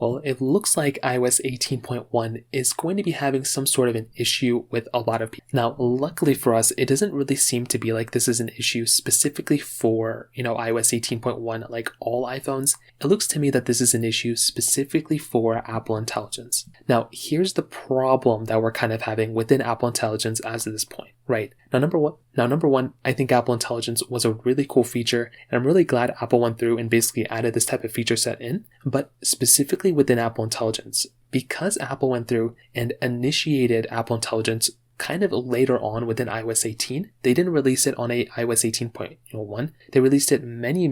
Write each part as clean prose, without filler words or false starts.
Well, it looks like iOS 18.1 is going to be having some sort of an issue with a lot of people. Now, luckily for us, it doesn't really seem to be like this is an issue specifically for, iOS 18.1, like all iPhones. It looks to me that this is an issue specifically for Apple Intelligence. Now, here's the problem that we're kind of having within Apple Intelligence as of this point, right? Now, number one, I think Apple Intelligence was a really cool feature, and I'm really glad Apple went through and basically added this type of feature set in. But specifically within Apple Intelligence, because Apple went through and initiated Apple Intelligence kind of later on within iOS 18, they didn't release it on iOS 18.1. They released it many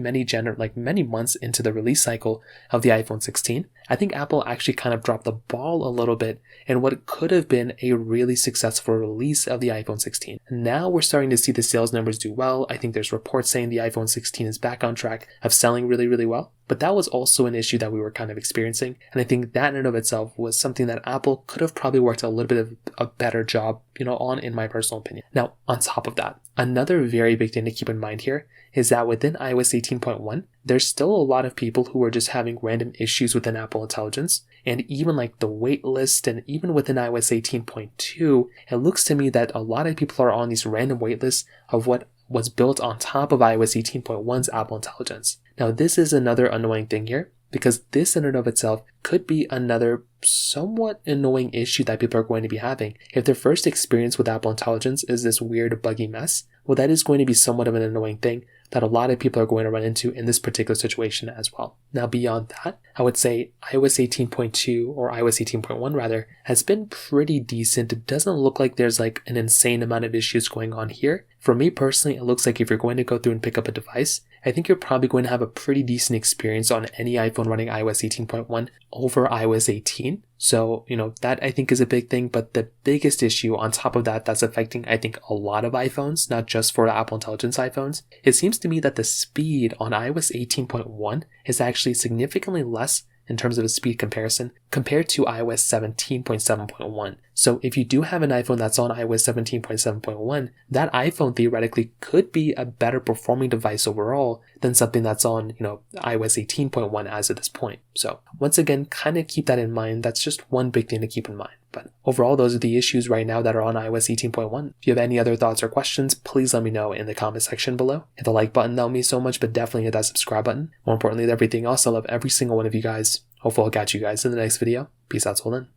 months into the release cycle of the iPhone 16. I think Apple actually kind of dropped the ball a little bit in what could have been a really successful release of the iPhone 16. Now we're starting to see the sales numbers do well. I think there's reports saying the iPhone 16 is back on track of selling really, really well. But that was also an issue that we were kind of experiencing. And I think that in and of itself was something that Apple could have probably worked a little bit of a better job, on, in my personal opinion. Now, on top of that, another very big thing to keep in mind here is that within iOS 18.1, there's still a lot of people who are just having random issues within Apple Intelligence. And even like the wait list, and even within iOS 18.2, it looks to me that a lot of people are on these random wait lists of what was built on top of iOS 18.1's Apple Intelligence. Now, this is another annoying thing here, because this in and of itself could be another somewhat annoying issue that people are going to be having. If their first experience with Apple Intelligence is this weird buggy mess, well, that is going to be somewhat of an annoying thing that a lot of people are going to run into in this particular situation as well. Now, beyond that, I would say iOS 18.2 or iOS 18.1 rather has been pretty decent. It doesn't look like there's like an insane amount of issues going on here. For me personally, it looks like if you're going to go through and pick up a device, I think you're probably going to have a pretty decent experience on any iPhone running iOS 18.1 over iOS 18. So, that I think is a big thing, but the biggest issue on top of that that's affecting, I think, a lot of iPhones, not just for Apple Intelligence iPhones, it seems to me that the speed on iOS 18.1 is actually significantly less in terms of a speed comparison compared to iOS 17.7.1. So if you do have an iPhone that's on iOS 17.7.1, that iPhone theoretically could be a better performing device overall than something that's on, iOS 18.1 as of this point. So once again, kind of keep that in mind. That's just one big thing to keep in mind. But overall, those are the issues right now that are on iOS 18.1. If you have any other thoughts or questions, please let me know in the comment section below. Hit the like button, that would mean so much, but definitely hit that subscribe button. More importantly than everything else, I love every single one of you guys. Hopefully I'll catch you guys in the next video. Peace out till then.